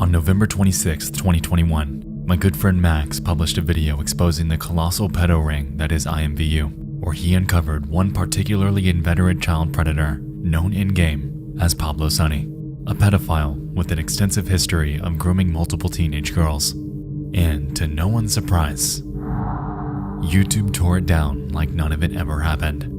On November 26, 2021, my good friend Max published a video exposing the colossal pedo ring that is IMVU, where he uncovered one particularly inveterate child predator known in-game as Pablo Sonny, a pedophile with an extensive history of grooming multiple teenage girls. And to no one's surprise, YouTube tore it down like none of it ever happened.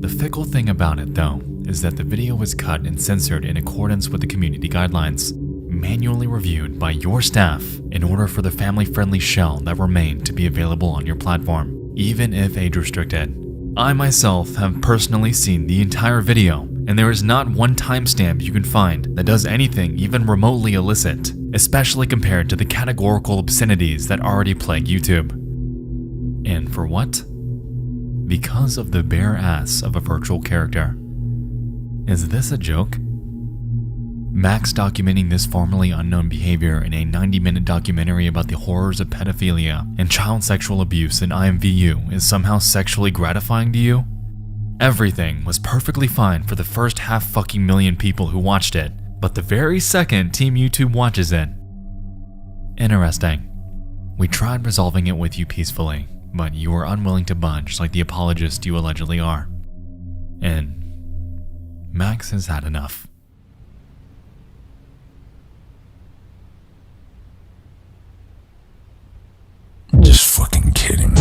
The fickle thing about it, though, is that the video was cut and censored in accordance with the community guidelines, manually reviewed by your staff in order for the family-friendly shell that remained to be available on your platform, even if age-restricted. I myself have personally seen the entire video, and there is not one timestamp you can find that does anything even remotely illicit, especially compared to the categorical obscenities that already plague YouTube. And for what? Because of the bare ass of a virtual character. Is this a joke? Max documenting this formerly unknown behavior in a 90-minute documentary about the horrors of pedophilia and child sexual abuse in IMVU is somehow sexually gratifying to you? Everything was perfectly fine for the first half-fucking-million people who watched it, but the very second Team YouTube watches it. Interesting. We tried resolving it with you peacefully, but you were unwilling to budge like the apologist you allegedly are. And Max has had enough. Just fucking kidding.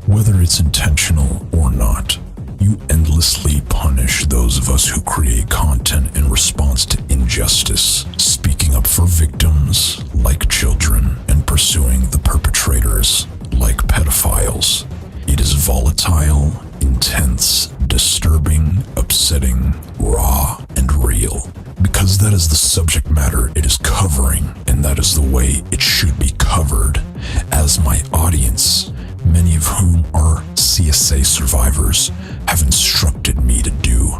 Whether it's intentional or not, you endlessly punish those of us who create content in response to injustice, speaking up for victims like children and pursuing the perpetrators like pedophiles. It is volatile, intense, disturbing, upsetting, raw, and real. Because that is the subject matter it is covering, and that is the way it should be covered. As my audience, many of whom are CSA survivors, have instructed me to do.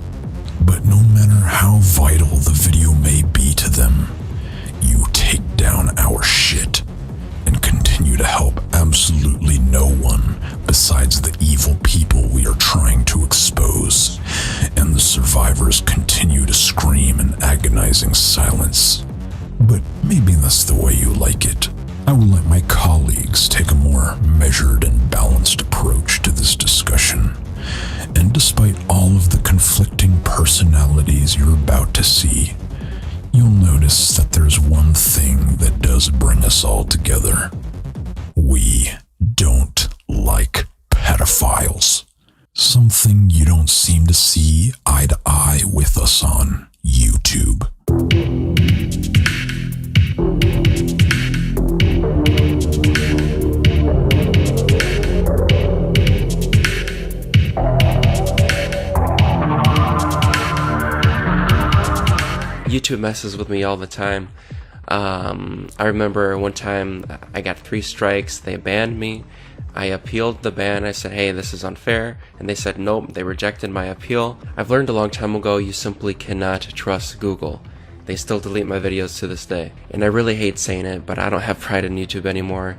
But no matter how vital the video may be to them, you take down our shit and continue to help absolutely no one besides the evil people we are trying to expose, and the survivors continue to scream in agonizing silence. But maybe that's the way you like it. I will let my colleagues take a more measured and balanced approach to this discussion. And despite all of the conflicting personalities you're about to see, you'll notice that there's one thing that does bring us all together. We don't like pedophiles. Something you don't seem to see eye to eye with us on YouTube. YouTube messes with me all the time. I remember one time I got 3 strikes, they banned me. I appealed the ban, I said, hey, this is unfair, and they said nope, they rejected my appeal. I've learned a long time ago you simply cannot trust Google. They still delete my videos to this day. And I really hate saying it, but I don't have pride in YouTube anymore.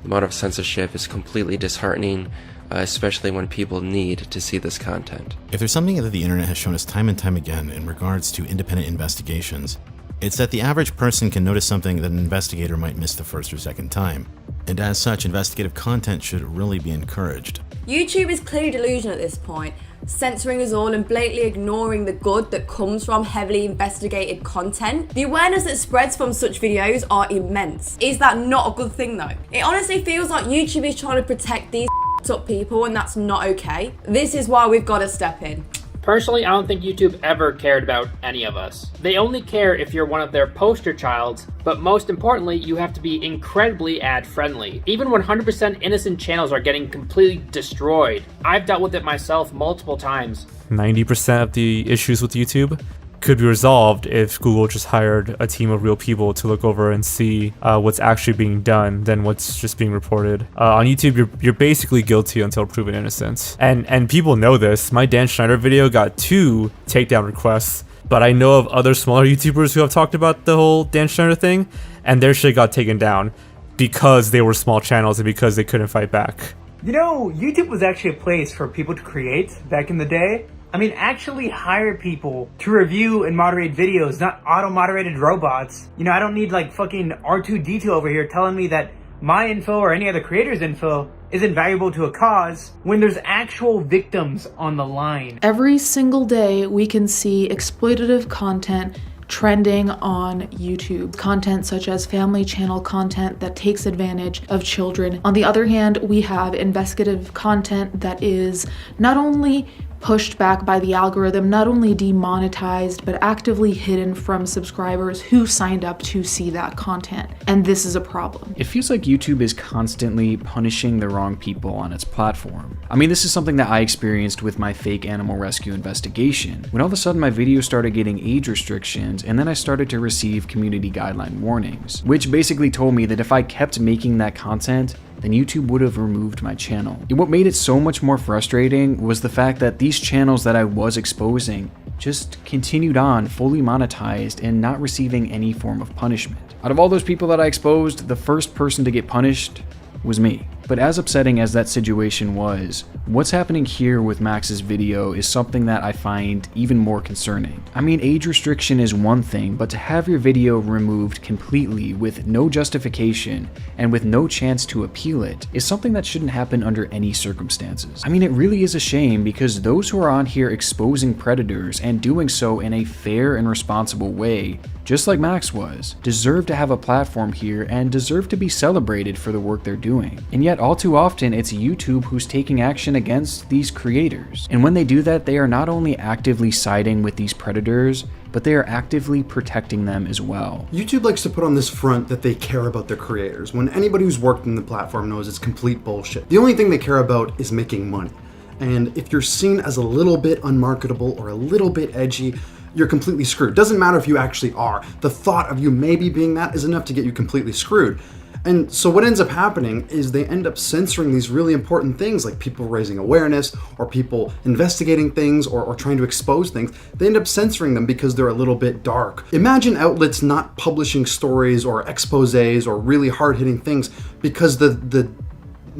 The amount of censorship is completely disheartening, especially when people need to see this content. If there's something that the internet has shown us time and time again in regards to independent investigations, it's that the average person can notice something that an investigator might miss the first or second time. And as such, investigative content should really be encouraged. YouTube is clearly delusional at this point, censoring us all and blatantly ignoring the good that comes from heavily investigated content. The awareness that spreads from such videos are immense. Is that not a good thing though? It honestly feels like YouTube is trying to protect these up people, and that's not okay. This is why we've got to step in. Personally, I don't think YouTube ever cared about any of us. They only care if you're one of their poster childs, but most importantly, you have to be incredibly ad-friendly. Even 100% innocent channels are getting completely destroyed. I've dealt with it myself multiple times. 90% of the issues with YouTube could be resolved if Google just hired a team of real people to look over and see what's actually being done than what's just being reported. On YouTube, you're basically guilty until proven innocent. And people know this. My Dan Schneider video got 2 takedown requests, but I know of other smaller YouTubers who have talked about the whole Dan Schneider thing, and their shit got taken down because they were small channels and because they couldn't fight back. You know, YouTube was actually a place for people to create back in the day. I mean, actually hire people to review and moderate videos, not auto-moderated robots. You know, I don't need like fucking R2-D2 over here telling me that my info or any other creator's info isn't valuable to a cause when there's actual victims on the line. Every single day we can see exploitative content trending on YouTube. Content such as family channel content that takes advantage of children. On the other hand, we have investigative content that is not only pushed back by the algorithm, not only demonetized, but actively hidden from subscribers who signed up to see that content. And this is a problem. It feels like YouTube is constantly punishing the wrong people on its platform. I mean, this is something that I experienced with my fake animal rescue investigation, when all of a sudden my video started getting age restrictions, and then I started to receive community guideline warnings, which basically told me that if I kept making that content, then YouTube would have removed my channel. And what made it so much more frustrating was the fact that these channels that I was exposing just continued on fully monetized and not receiving any form of punishment. Out of all those people that I exposed, the first person to get punished was me. But as upsetting as that situation was, what's happening here with Max's video is something that I find even more concerning. I mean, age restriction is one thing, but to have your video removed completely with no justification and with no chance to appeal it is something that shouldn't happen under any circumstances. I mean, it really is a shame because those who are on here exposing predators and doing so in a fair and responsible way, just like Max was, deserve to have a platform here and deserve to be celebrated for the work they're doing. And yet all too often it's YouTube who's taking action against these creators. And when they do that, they are not only actively siding with these predators, but they are actively protecting them as well. YouTube likes to put on this front that they care about their creators, when anybody who's worked in the platform knows it's complete bullshit. The only thing they care about is making money. And if you're seen as a little bit unmarketable or a little bit edgy, you're completely screwed. Doesn't matter if you actually are. The thought of you maybe being that is enough to get you completely screwed. And so what ends up happening is they end up censoring these really important things, like people raising awareness or people investigating things or trying to expose things. They end up censoring them because they're a little bit dark. Imagine outlets not publishing stories or exposés or really hard-hitting things because the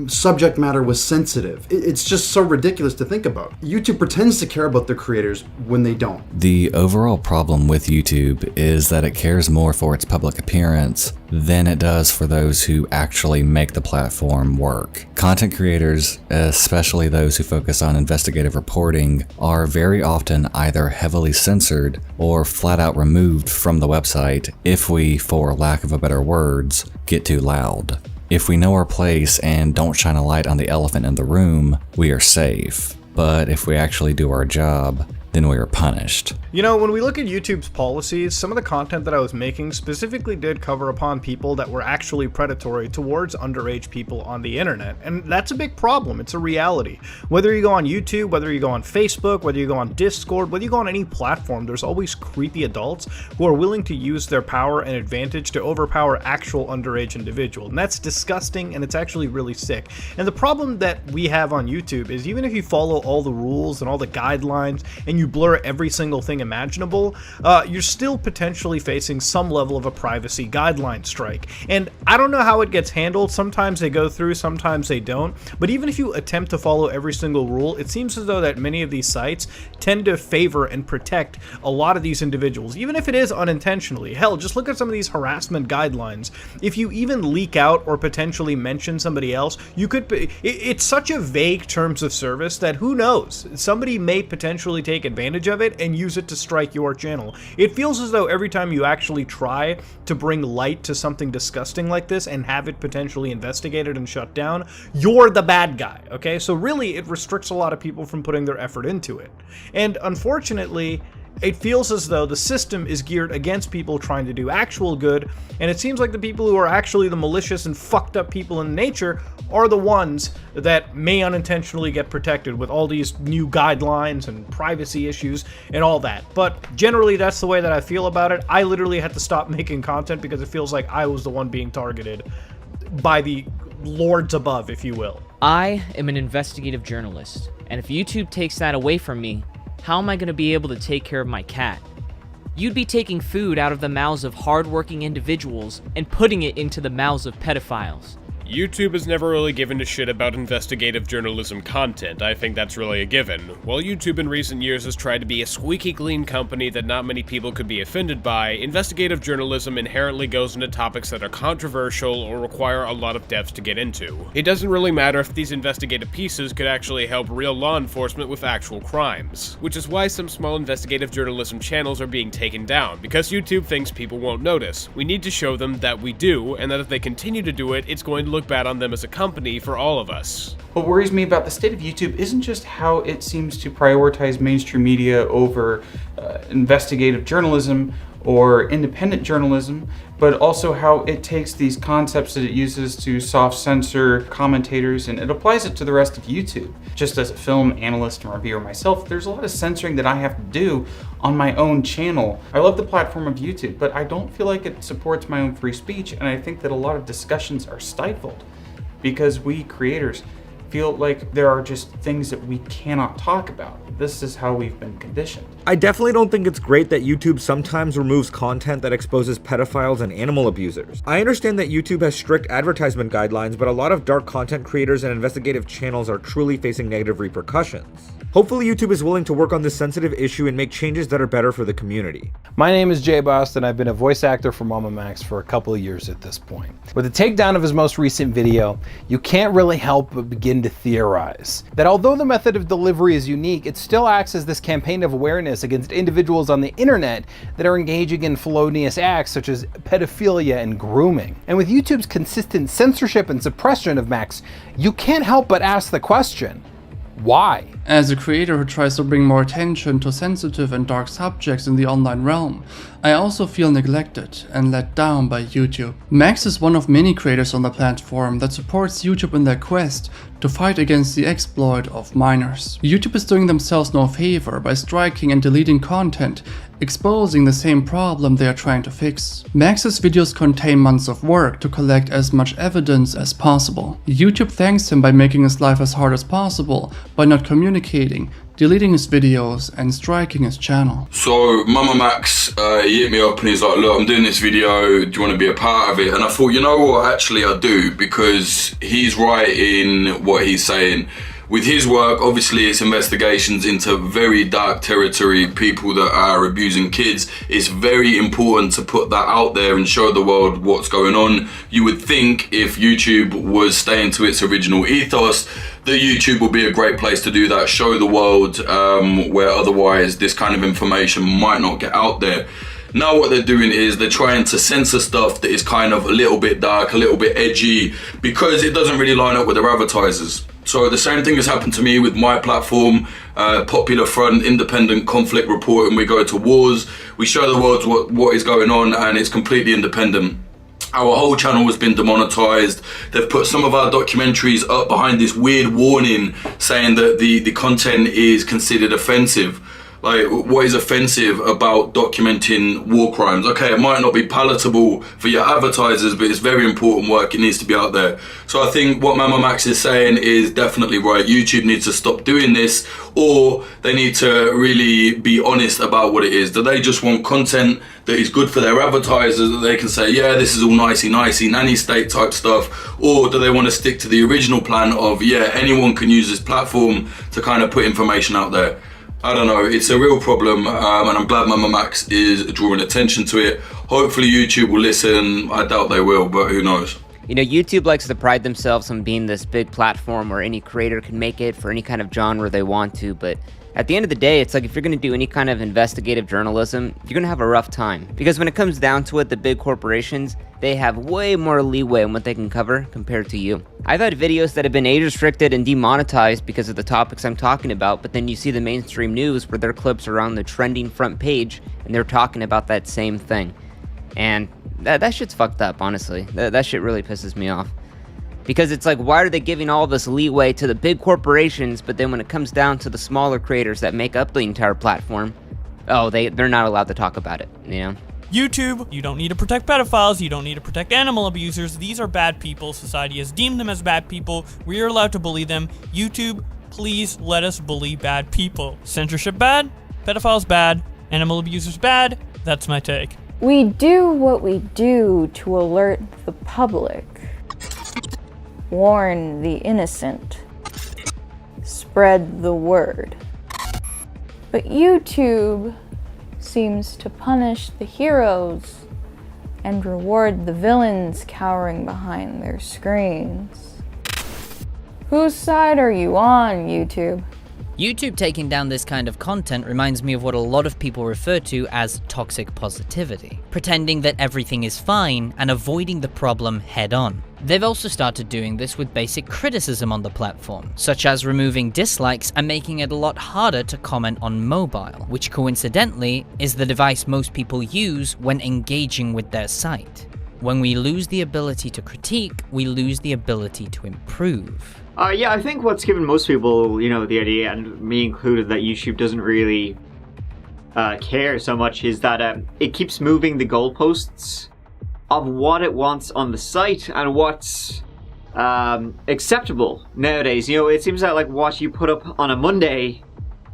subject matter was sensitive. It's just so ridiculous to think about. YouTube pretends to care about their creators when they don't. The overall problem with YouTube is that it cares more for its public appearance than it does for those who actually make the platform work. Content creators, especially those who focus on investigative reporting, are very often either heavily censored or flat out removed from the website if we, for lack of a better words, get too loud. If we know our place and don't shine a light on the elephant in the room, we are safe. But if we actually do our job, then we are punished. You know, when we look at YouTube's policies, some of the content that I was making specifically did cover upon people that were actually predatory towards underage people on the internet. And that's a big problem. It's a reality. Whether you go on YouTube, whether you go on Facebook, whether you go on Discord, whether you go on any platform, there's always creepy adults who are willing to use their power and advantage to overpower actual underage individuals. And that's disgusting, and it's actually really sick. And the problem that we have on YouTube is even if you follow all the rules and all the guidelines and you blur every single thing imaginable, you're still potentially facing some level of a privacy guideline strike. And I don't know how it gets handled. Sometimes they go through, sometimes they don't. But even if you attempt to follow every single rule, it seems as though that many of these sites tend to favor and protect a lot of these individuals, even if it is unintentionally. Hell, just look at some of these harassment guidelines. If you even leak out or potentially mention somebody else, you could, it's such a vague terms of service that who knows? Somebody may potentially take advantage of it and use it to strike your channel. It feels as though every time you actually try to bring light to something disgusting like this and have it potentially investigated and shut down, you're the bad guy, okay? So really, it restricts a lot of people from putting their effort into it. And unfortunately, it feels as though the system is geared against people trying to do actual good, and it seems like the people who are actually the malicious and fucked up people in nature are the ones that may unintentionally get protected with all these new guidelines and privacy issues and all that. But generally, that's the way that I feel about it. I literally had to stop making content because it feels like I was the one being targeted by the lords above, if you will. I am an investigative journalist, and if YouTube takes that away from me, how am I going to be able to take care of my cat? You'd be taking food out of the mouths of hardworking individuals and putting it into the mouths of pedophiles. YouTube has never really given a shit about investigative journalism content. I think that's really a given. While YouTube in recent years has tried to be a squeaky clean company that not many people could be offended by, investigative journalism inherently goes into topics that are controversial or require a lot of depth to get into. It doesn't really matter if these investigative pieces could actually help real law enforcement with actual crimes, which is why some small investigative journalism channels are being taken down, because YouTube thinks people won't notice. We need to show them that we do, and that if they continue to do it, it's going to look bad on them as a company for all of us. What worries me about the state of YouTube isn't just how it seems to prioritize mainstream media over investigative journalism or independent journalism, but also how it takes these concepts that it uses to soft censor commentators and it applies it to the rest of YouTube. Just as a film analyst and reviewer myself, there's a lot of censoring that I have to do on my own channel. I love the platform of YouTube, but I don't feel like it supports my own free speech, and I think that a lot of discussions are stifled because we creators feel like there are just things that we cannot talk about. This is how we've been conditioned. I definitely don't think it's great that YouTube sometimes removes content that exposes pedophiles and animal abusers. I understand that YouTube has strict advertisement guidelines, but a lot of dark content creators and investigative channels are truly facing negative repercussions. Hopefully YouTube is willing to work on this sensitive issue and make changes that are better for the community. My name is Jay Boston. I've been a voice actor for MamaMax for a couple of years at this point. With the takedown of his most recent video, you can't really help but begin to theorize that although the method of delivery is unique, it still acts as this campaign of awareness against individuals on the internet that are engaging in felonious acts such as pedophilia and grooming. And with YouTube's consistent censorship and suppression of Max, you can't help but ask the question, why? As a creator who tries to bring more attention to sensitive and dark subjects in the online realm, I also feel neglected and let down by YouTube. Max is one of many creators on the platform that supports YouTube in their quest to fight against the exploit of minors. YouTube is doing themselves no favor by striking and deleting content, exposing the same problem they are trying to fix. Max's videos contain months of work to collect as much evidence as possible. YouTube thanks him by making his life as hard as possible by not communicating, deleting his videos, and striking his channel. So MamaMax, he hit me up and he's like, look, I'm doing this video, do you want to be a part of it? And I thought, you know what, actually I do, because he's right in what he's saying. With his work, obviously it's investigations into very dark territory, people that are abusing kids. It's very important to put that out there and show the world what's going on. You would think if YouTube was staying to its original ethos, that YouTube would be a great place to do that, show the world where otherwise this kind of information might not get out there. Now what they're doing is they're trying to censor stuff that is kind of a little bit dark, a little bit edgy, because it doesn't really line up with their advertisers. So the same thing has happened to me with my platform, Popular Front, Independent Conflict Reporting. We go to wars, we show the world what is going on, and it's completely independent. Our whole channel has been demonetized. They've put some of our documentaries up behind this weird warning saying that the content is considered offensive. Like, what is offensive about documenting war crimes? Okay, it might not be palatable for your advertisers, but it's very important work. It needs to be out there. So I think what MamaMax is saying is definitely right. YouTube needs to stop doing this, or they need to really be honest about what it is. Do they just want content that is good for their advertisers, that they can say, yeah, this is all nicey, nanny state type stuff? Or do they want to stick to the original plan of, yeah, anyone can use this platform to kind of put information out there? I don't know, it's a real problem, and I'm glad MamaMax is drawing attention to it. Hopefully YouTube will listen. I doubt they will, but who knows. You know, YouTube likes to pride themselves on being this big platform where any creator can make it for any kind of genre they want to, but At the end of the day, it's like if you're going to do any kind of investigative journalism, you're going to have a rough time. Because when it comes down to it, the big corporations, they have way more leeway in what they can cover compared to you. I've had videos that have been age restricted and demonetized because of the topics I'm talking about, but then you see the mainstream news where their clips are on the trending front page and they're talking about that same thing. And that shit's fucked up, honestly. That shit really pisses me off. Because it's like, why are they giving all this leeway to the big corporations, but then when it comes down to the smaller creators that make up the entire platform, oh, they're not allowed to talk about it, you know? YouTube, you don't need to protect pedophiles, you don't need to protect animal abusers. These are bad people. Society has deemed them as bad people. We are allowed to bully them. YouTube, please let us bully bad people. Censorship bad, pedophiles bad, animal abusers bad. That's my take. We do what we do to alert the public, warn the innocent, spread the word. But YouTube seems to punish the heroes and reward the villains cowering behind their screens. Whose side are you on, YouTube? YouTube taking down this kind of content reminds me of what a lot of people refer to as toxic positivity, pretending that everything is fine and avoiding the problem head on. They've also started doing this with basic criticism on the platform, such as removing dislikes and making it a lot harder to comment on mobile, which coincidentally is the device most people use when engaging with their site. When we lose the ability to critique, we lose the ability to improve. Yeah, I think what's given most people, the idea, and me included, that YouTube doesn't really care so much is that it keeps moving the goalposts of what it wants on the site and what's acceptable nowadays. It seems that like what you put up on a Monday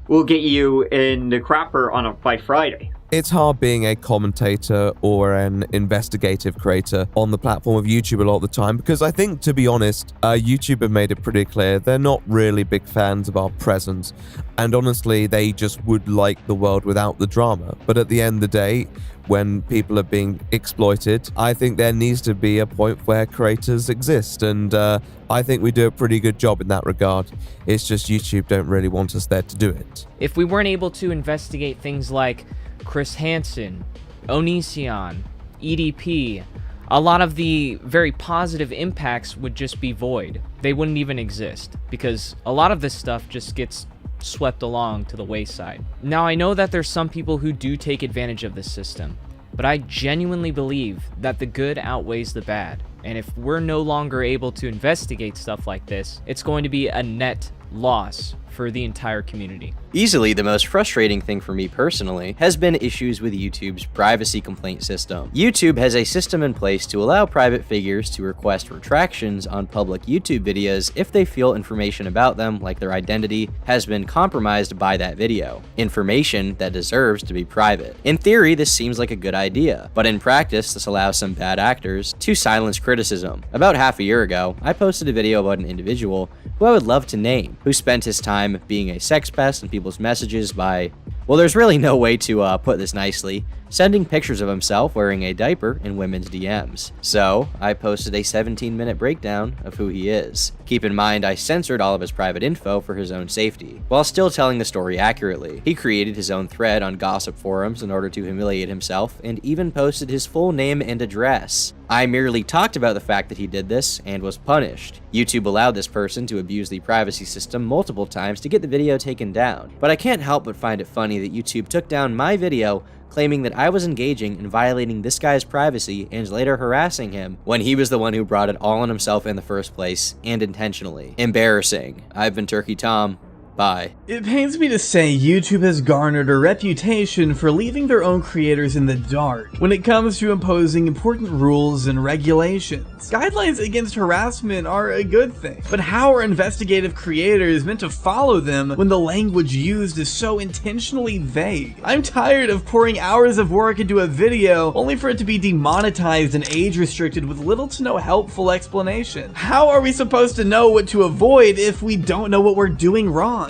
will get you in the crapper by Friday. It's hard being a commentator or an investigative creator on the platform of YouTube a lot of the time, because I think, to be honest, YouTube have made it pretty clear they're not really big fans of our presence, and honestly they just would like the world without the drama. But at the end of the day, when people are being exploited, I think there needs to be a point where creators exist, and I think we do a pretty good job in that regard. It's just YouTube don't really want us there to do it. If we weren't able to investigate things like Chris Hansen, Onision, EDP, a lot of the very positive impacts would just be void. They wouldn't even exist, because a lot of this stuff just gets swept along to the wayside. Now, I know that there's some people who do take advantage of this system, but I genuinely believe that the good outweighs the bad. And if we're no longer able to investigate stuff like this, it's going to be a net loss for the entire community. Easily the most frustrating thing for me personally has been issues with YouTube's privacy complaint system. YouTube has a system in place to allow private figures to request retractions on public YouTube videos if they feel information about them, like their identity, has been compromised by that video. Information that deserves to be private. In theory, this seems like a good idea, but in practice, this allows some bad actors to silence criticism. About half a year ago, I posted a video about an individual who I would love to name, who spent his time being a sex pest in people's messages by, well, there's really no way to put this nicely, sending pictures of himself wearing a diaper in women's DMs. So, I posted a 17-minute breakdown of who he is. Keep in mind, I censored all of his private info for his own safety, while still telling the story accurately. He created his own thread on gossip forums in order to humiliate himself, and even posted his full name and address. I merely talked about the fact that he did this, and was punished. YouTube allowed this person to abuse the privacy system multiple times to get the video taken down, but I can't help but find it funny that YouTube took down my video claiming that I was engaging in violating this guy's privacy and later harassing him when he was the one who brought it all on himself in the first place, and intentionally. Embarrassing. I've been Turkey Tom. Bye. It pains me to say YouTube has garnered a reputation for leaving their own creators in the dark when it comes to imposing important rules and regulations. Guidelines against harassment are a good thing, but how are investigative creators meant to follow them when the language used is so intentionally vague? I'm tired of pouring hours of work into a video only for it to be demonetized and age restricted with little to no helpful explanation. How are we supposed to know what to avoid if we don't know what we're doing wrong?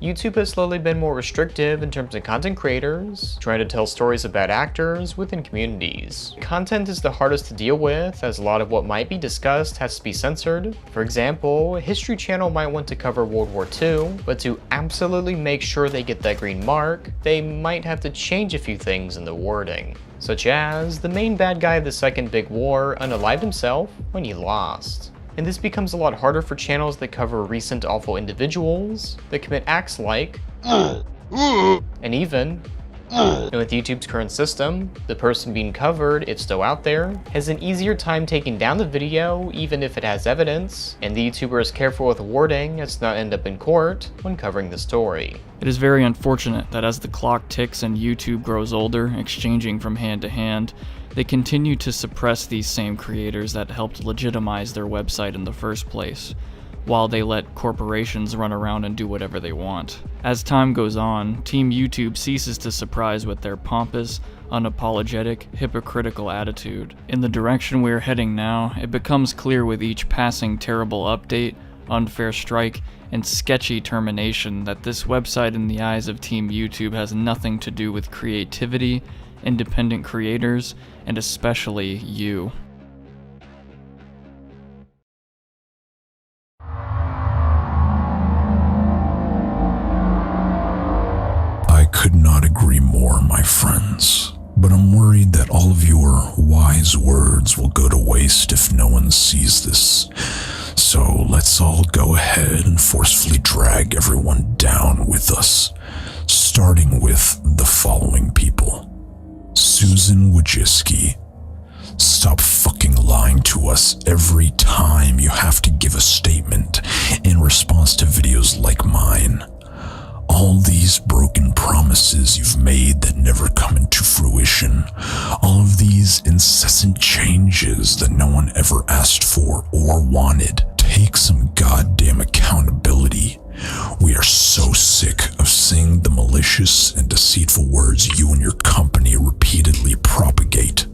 YouTube has slowly been more restrictive in terms of content creators, trying to tell stories about actors within communities. Content is the hardest to deal with, as a lot of what might be discussed has to be censored. For example, a History Channel might want to cover World War II, but to absolutely make sure they get that green mark, they might have to change a few things in the wording. Such as, the main bad guy of the Second Big War unalived himself when he lost. And this becomes a lot harder for channels that cover recent awful individuals, that commit acts like, and even, and with YouTube's current system, the person being covered, if still out there, has an easier time taking down the video even if it has evidence, and the YouTuber is careful with wording as to not end up in court when covering the story. It is very unfortunate that as the clock ticks and YouTube grows older, exchanging from hand to hand, they continue to suppress these same creators that helped legitimize their website in the first place, while they let corporations run around and do whatever they want. As time goes on, Team YouTube ceases to surprise with their pompous, unapologetic, hypocritical attitude. In the direction we are heading now, it becomes clear with each passing terrible update, unfair strike, and sketchy termination that this website in the eyes of Team YouTube has nothing to do with creativity, independent creators, and especially you. I could not agree more, my friends, but I'm worried that all of your wise words will go to waste if no one sees this. So let's all go ahead and forcefully drag everyone down with us, starting with the following people. Susan Wojcicki. Stop fucking lying to us every time you have to give a statement in response to videos like mine. All these broken promises you've made that never come into fruition, all of these incessant changes that no one ever asked for or wanted, take some goddamn accountability. We are so sick of seeing the malicious and deceitful words you and your company repeatedly propagate.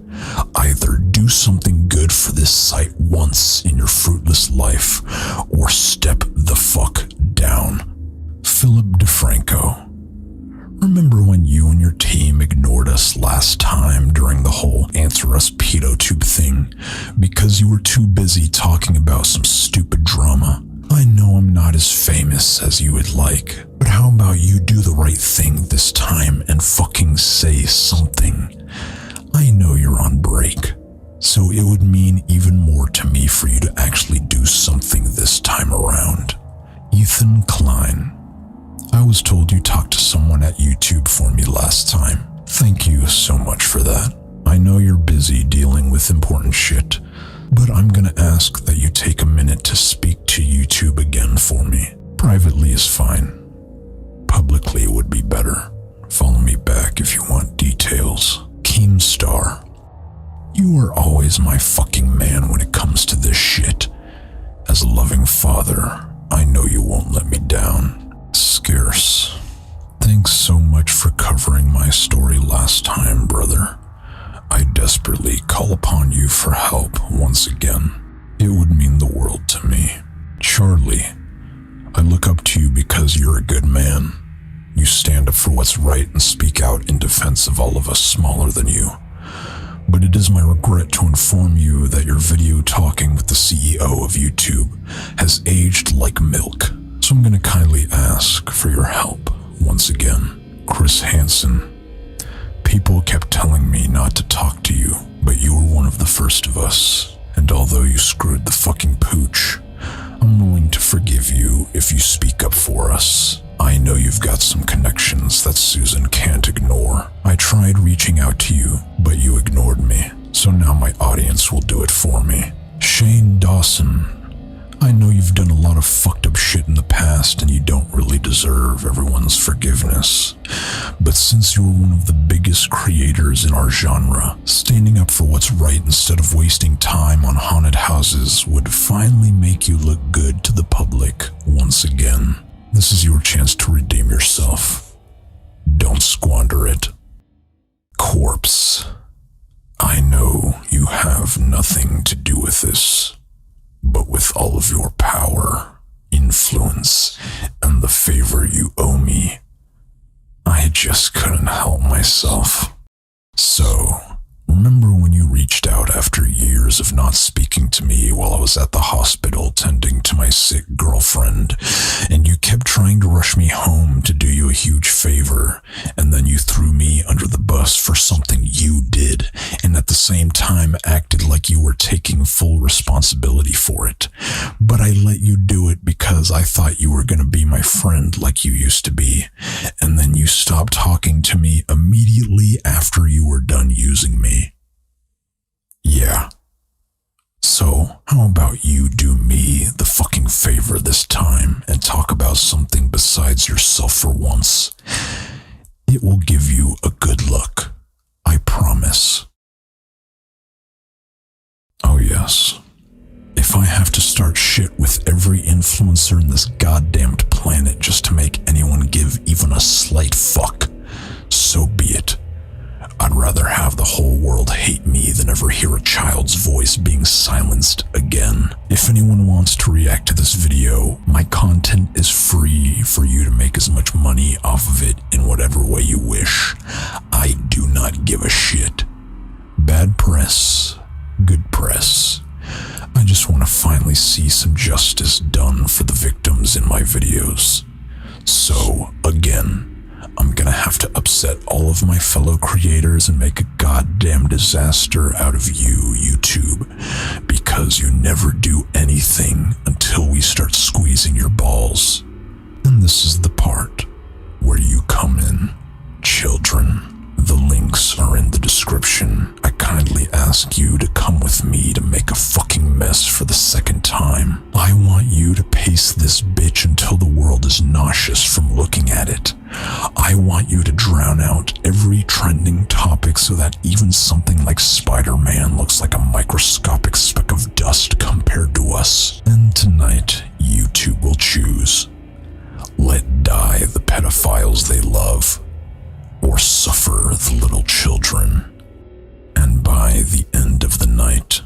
Either do something good for this site once in your fruitless life, or step the fuck down. Philip DeFranco. Remember when you and your team ignored us last time during the whole Answer Us PedoTube thing because you were too busy talking about some stupid drama? I know I'm not as famous as you would like, but how about you do the right thing this time and fucking say something? I know you're on break, so it would mean even more to me for you to actually do something this time around. Ethan Klein. I was told you talked to someone at YouTube for me last time. Thank you so much for that. I know you're busy dealing with important shit, but I'm gonna ask that you take a minute to speak to YouTube again for me. Privately is fine. Publicly would be better. Follow me back if you want details. Keemstar. You are always my fucking man when it comes to this shit. As a loving father, I know you won't let me down. Scarce. Thanks so much for covering my story last time, brother. I desperately call upon you for help once again. It would mean the world to me. Charlie, I look up to you because you're a good man. You stand up for what's right and speak out in defense of all of us smaller than you. But it is my regret to inform you that your video talking with the CEO of YouTube has aged like milk. So I'm going to kindly ask for your help once again. Chris Hansen. People kept telling me not to talk to you, but you were one of the first of us. And although you screwed the fucking pooch, I'm willing to forgive you if you speak up for us. I know you've got some connections that Susan can't ignore. I tried reaching out to you, but you ignored me. So now my audience will do it for me. Shane Dawson. I know you've done a lot of fucked up shit in the past and you don't really deserve everyone's forgiveness. But since you're one of the biggest creators in our genre, standing up for what's right instead of wasting time on haunted houses would finally make you look good to the public once again. This is your chance to redeem yourself. Don't squander it. Corpse. I know you have nothing to do with this. But with all of your power, influence and the favor you owe me. I just couldn't help myself. So, remember when you reached out after years of not speaking to me while I was at the hospital tending to my sick girlfriend, and you kept trying to rush me home to do you a huge favor, and then you threw me under the bus for something you did, and at the same time acted like you were taking full responsibility for it. But I let you do it because I thought you were gonna be my friend like you used to be, and then you stopped talking to me immediately after you were done using me. Yeah. So, how about you do me the fucking favor this time and talk about something besides yourself for once? It will give you a good look. I promise. Oh yes. If I have to start shit with every influencer in this goddamned planet just to make anyone give even a slight fuck, so be it. I'd rather have the whole world hate me than ever hear a child's voice being silenced again. If anyone wants to react to this video, my content is free for you to make as much money off of it in whatever way you wish. I do not give a shit. Bad press, good press. I just want to finally see some justice done for the victims in my videos. So, again, I'm gonna have to upset all of my fellow creators and make a goddamn disaster out of you, YouTube, because you never do anything until we start squeezing your balls. And this is the part where you come in, children. The links are in the description. I kindly ask you to come with me to make a fucking mess for the second time. I want you to pace this bitch until the world is nauseous from looking at it. I want you to drown out every trending topic so that even something like Spider-Man looks like a microscopic speck of dust compared to us. And tonight, YouTube will choose. Let die the pedophiles they love, or suffer the little children. And by the end of the night,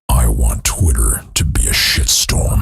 I want Twitter to be a shitstorm.